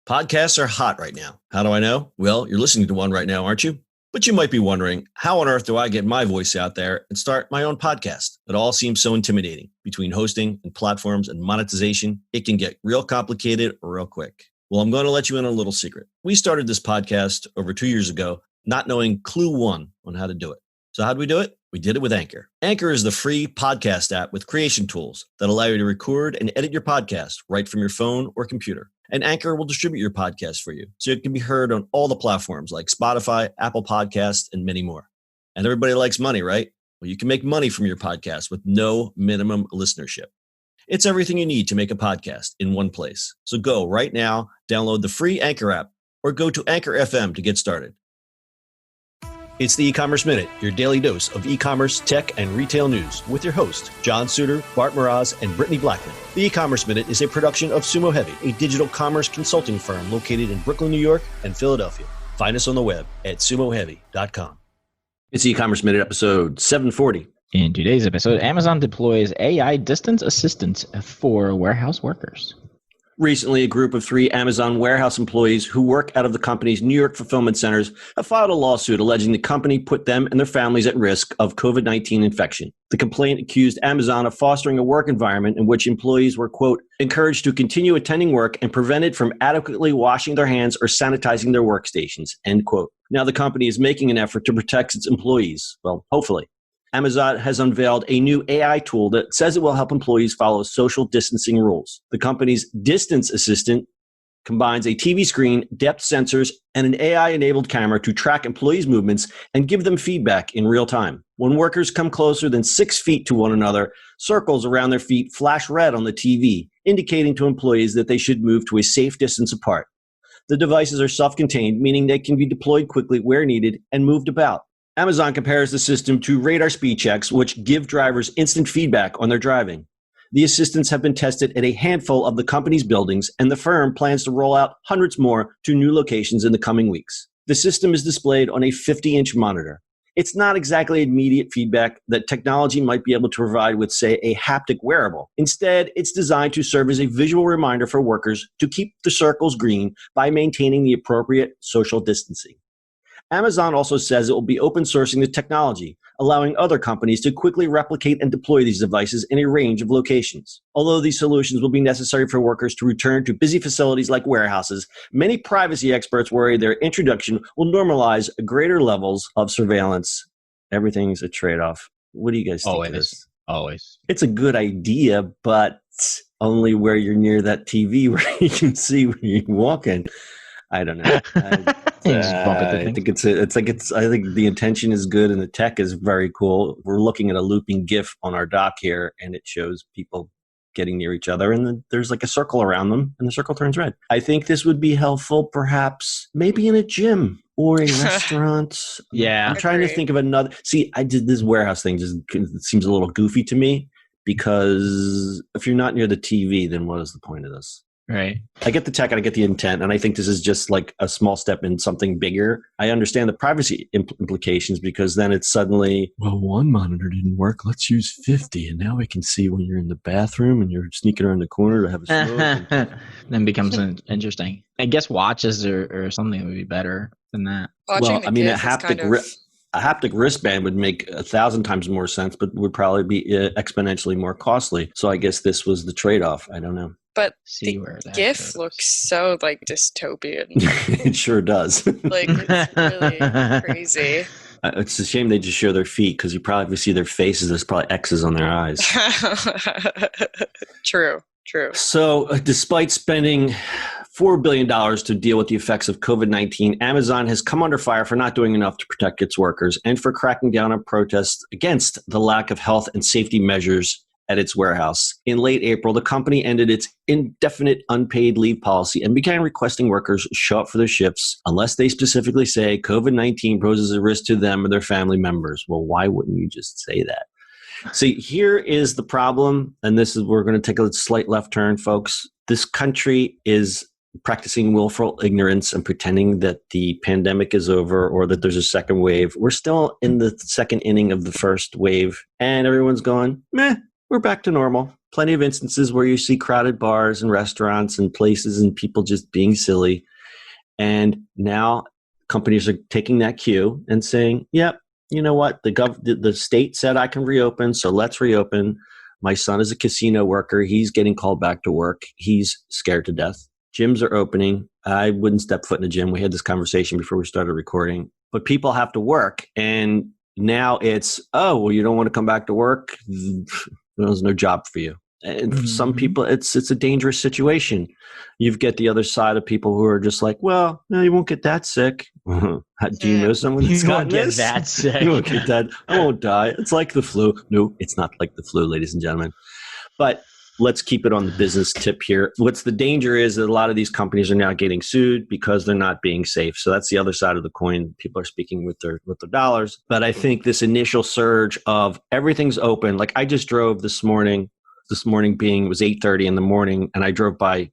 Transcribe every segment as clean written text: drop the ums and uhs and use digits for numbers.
Podcasts are hot right now. How do I know? Well, you're listening to one right now, aren't you? But you might be wondering, how on earth do I get my voice out there and start my own podcast? It all seems so intimidating. Between hosting and platforms and monetization, it can get real complicated real quick. Well, I'm going to let you in on a little secret. We started this podcast over 2 years ago, not knowing clue one on how to do it. So how do we do it? We did it with Anchor. Anchor is the free podcast app with creation tools that allow you to record and edit your podcast right from your phone or computer. And Anchor will distribute your podcast for you, so it can be heard on all the platforms like Spotify, Apple Podcasts, and many more. And everybody likes money, right? Well, you can make money from your podcast with no minimum listenership. It's everything you need to make a podcast in one place. So go right now, download the free Anchor app, or go to Anchor FM to get started. It's the eCommerce Minute, your daily dose of e-commerce, tech, and retail news with your host, John Suder, Bart, Mroz, and Brittany Blackman. The eCommerce Minute is a production of SUMO Heavy, a digital commerce consulting firm located in Brooklyn, New York, and Philadelphia. Find us on the web at sumoheavy.com. It's the eCommerce Minute, episode 740. In today's episode, Amazon deploys AI distance assistance for warehouse workers. Recently, a group of 3 Amazon warehouse employees who work out of the company's New York fulfillment centers have filed a lawsuit alleging the company put them and their families at risk of COVID-19 infection. The complaint accused Amazon of fostering a work environment in which employees were, quote, encouraged to continue attending work and prevented from adequately washing their hands or sanitizing their workstations, end quote. Now the company is making an effort to protect its employees. Well, hopefully. Amazon has unveiled a new AI tool that says it will help employees follow social distancing rules. The company's Distance Assistant combines a TV screen, depth sensors, and an AI-enabled camera to track employees' movements and give them feedback in real time. When workers come closer than 6 feet to one another, circles around their feet flash red on the TV, indicating to employees that they should move to a safe distance apart. The devices are self-contained, meaning they can be deployed quickly where needed and moved about. Amazon compares the system to radar speed checks, which give drivers instant feedback on their driving. The assistants have been tested at a handful of the company's buildings, and the firm plans to roll out hundreds more to new locations in the coming weeks. The system is displayed on a 50-inch monitor. It's not exactly immediate feedback that technology might be able to provide with, say, a haptic wearable. Instead, it's designed to serve as a visual reminder for workers to keep the circles green by maintaining the appropriate social distancing. Amazon also says it will be open sourcing the technology, allowing other companies to quickly replicate and deploy these devices in a range of locations. Although these solutions will be necessary for workers to return to busy facilities like warehouses, many privacy experts worry their introduction will normalize greater levels of surveillance. Everything's a trade-off. What do you guys think of this? Always. It's a good idea, but only where you're near that TV where you can see when you're walking. I don't know. I think I think the intention is good and the tech is very cool. We're looking at a looping GIF on our dock here, and it shows people getting near each other, and then there's like a circle around them, and the circle turns red. I think this would be helpful, perhaps, maybe in a gym or a restaurant. Yeah, I'm trying to think of another. See, I did this warehouse thing. Just it seems a little goofy to me because if you're not near the TV, then what is the point of this? Right. I get the tech and I get the intent, and I think this is just like a small step in something bigger. I understand the privacy implications because then it's suddenly, well, one monitor didn't work. Let's use 50, and now we can see when you're in the bathroom and you're sneaking around the corner to have a smoke. Then becomes interesting. I guess watches or something would be better than that. Well, I mean, a haptic wristband would make 1,000 times more sense, but would probably be exponentially more costly. So I guess this was the trade-off. I don't know. But the GIF looks so like dystopian. It sure does. Like it's really crazy. It's a shame they just show their feet because you probably, if you see their faces, there's probably X's on their eyes. True. So despite spending $4 billion to deal with the effects of COVID-19, Amazon has come under fire for not doing enough to protect its workers and for cracking down on protests against the lack of health and safety measures at its warehouse. In late April, the company ended its indefinite unpaid leave policy and began requesting workers show up for their shifts unless they specifically say COVID-19 poses a risk to them or their family members. Well, why wouldn't you just say that? See, here is the problem, and this is we're going to take a slight left turn, folks. This country is practicing willful ignorance and pretending that the pandemic is over or that there's a second wave. We're still in the second inning of the first wave, and everyone's going, meh. We're back to normal. plenty of instances where you see crowded bars and restaurants and places and people just being silly. And now companies are taking that cue and saying, yep, you know what? The state said I can reopen, so let's reopen. My son is a casino worker. He's getting called back to work. He's scared to death. Gyms are opening. I wouldn't step foot in a gym. We had this conversation before we started recording. But people have to work. And now it's, oh, well, you don't want to come back to work? There's no job for you. And for some people, it's a dangerous situation. You've got the other side of people who are just like, well, no, you won't get that sick. Do you know someone that's gotten this? You won't get that sick. You won't get that. I won't die. It's like the flu. No, it's not like the flu, ladies and gentlemen. But let's keep it on the business tip here. What's the danger is that a lot of these companies are now getting sued because they're not being safe. So that's the other side of the coin. People are speaking with their dollars. But I think this initial surge of everything's open. Like I just drove this morning being, it was 8:30 in the morning, and I drove by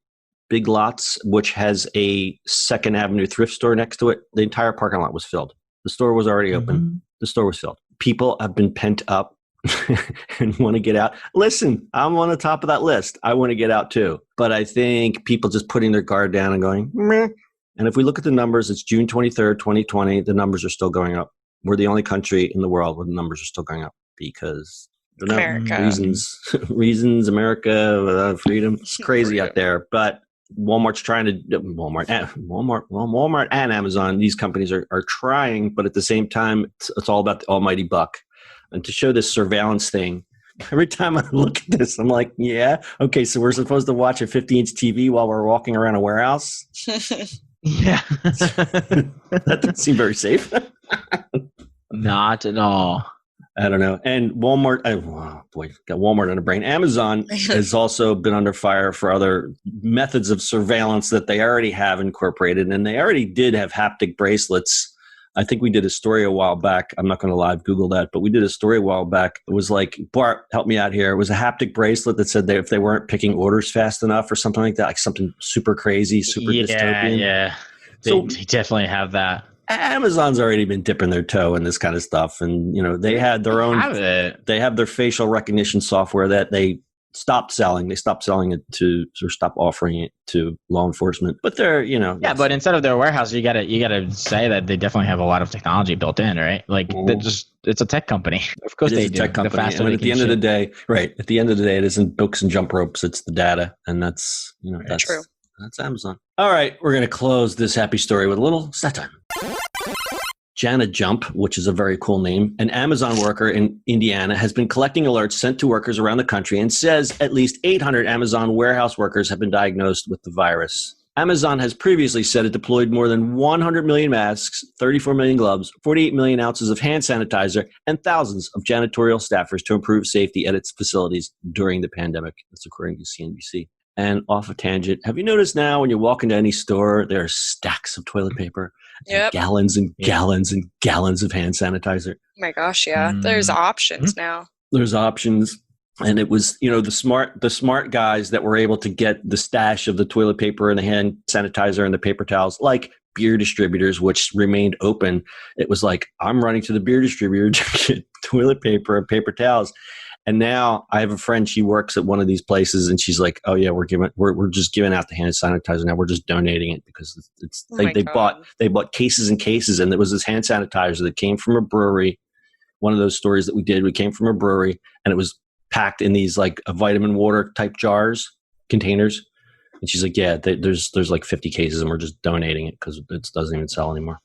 Big Lots, which has a Second Avenue thrift store next to it. The entire parking lot was filled. The store was already open. The store was filled. People have been pent up and want to get out. Listen, I'm on the top of that list. I want to get out too. But I think people just putting their guard down and going, meh. And if we look at the numbers, it's June 23rd, 2020. The numbers are still going up. We're the only country in the world where the numbers are still going up because America. reasons, America, freedom. It's crazy out there. But Walmart and Amazon, these companies are trying, but at the same time, it's all about the almighty buck. And to show this surveillance thing, every time I look at this, I'm like, yeah, okay, so we're supposed to watch a 50-inch TV while we're walking around a warehouse? Yeah. That doesn't seem very safe. Not at all. I don't know. And Walmart, got Walmart on the brain. Amazon has also been under fire for other methods of surveillance that they already have incorporated. And they already did have haptic bracelets. I think we did a story a while back. I'm not going to live Google that, but we did a story a while back. It was like, Bart, help me out here. It was a haptic bracelet that said if they weren't picking orders fast enough or something like that, like something super crazy, super dystopian. Yeah, they definitely have that. Amazon's already been dipping their toe in this kind of stuff. And, they had their own, they have their facial recognition software that they stopped selling. They stopped selling it or stopped offering it to law enforcement. But they're, Yeah, but instead of their warehouse, you gotta say that they definitely have a lot of technology built in, right? Like it's a tech company. Of course they do. Tech company. And at the end of the day, it isn't books and jump ropes, it's the data. And that's, that's true. That's Amazon. All right, we're going to close this happy story with a little stat time. Jana Jump, which is a very cool name, an Amazon worker in Indiana, has been collecting alerts sent to workers around the country and says at least 800 Amazon warehouse workers have been diagnosed with the virus. Amazon has previously said it deployed more than 100 million masks, 34 million gloves, 48 million ounces of hand sanitizer, and thousands of janitorial staffers to improve safety at its facilities during the pandemic. That's according to CNBC. And off a tangent, have you noticed now when you walk into any store, there are stacks of toilet paper, and gallons and gallons and gallons of hand sanitizer? Oh my gosh, yeah. There's options now. There's options. And it was, the smart guys that were able to get the stash of the toilet paper and the hand sanitizer and the paper towels, like beer distributors, which remained open. It was like, I'm running to the beer distributor to get toilet paper and paper towels. And now I have a friend, she works at one of these places, and she's like, oh yeah, we're just giving out the hand sanitizer now. We're just donating it because they bought cases and cases, and there was this hand sanitizer that came from a brewery. One of those stories that we did, we came from a brewery, and it was packed in these like a vitamin water type containers. And she's like, yeah, there's like 50 cases and we're just donating it because it doesn't even sell anymore.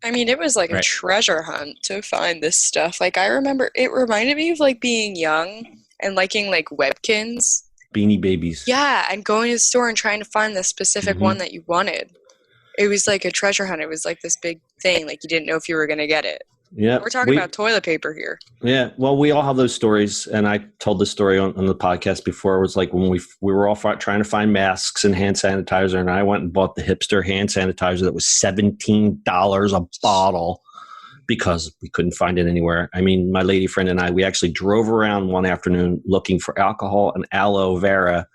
I mean, it was like a treasure hunt to find this stuff. Like, I remember it reminded me of like being young and liking like Webkins. Beanie Babies. Yeah, and going to the store and trying to find the specific one that you wanted. It was like a treasure hunt. It was like this big thing. Like, you didn't know if you were going to get it. Yeah, we're talking about toilet paper here. Yeah, well, we all have those stories, and I told this story on the podcast before. It was like when we were all trying to find masks and hand sanitizer, and I went and bought the hipster hand sanitizer that was $17 a bottle because we couldn't find it anywhere. I mean, my lady friend and I, we actually drove around one afternoon looking for alcohol and aloe vera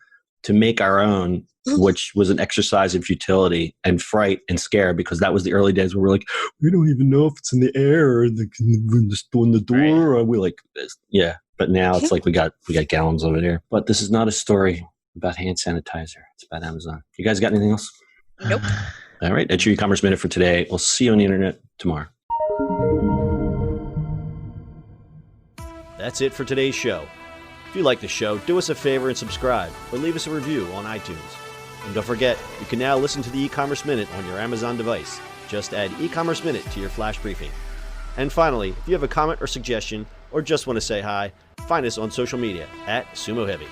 to make our own which was an exercise in futility and fright and scare, because that was the early days where we're like, we don't even know if it's in the air or in the door. Right. Or we're like, yeah. But now it's like we got gallons of it here. But this is not a story about hand sanitizer. It's about Amazon. You guys got anything else? Nope. All right. That's your e-commerce minute for today. We'll see you on the internet tomorrow. That's it for today's show. If you like the show, do us a favor and subscribe or leave us a review on iTunes. And don't forget, you can now listen to the e-commerce minute on your Amazon device. Just add e-commerce minute to your flash briefing. And finally, if you have a comment or suggestion or just want to say hi, find us on social media at SUMO Heavy.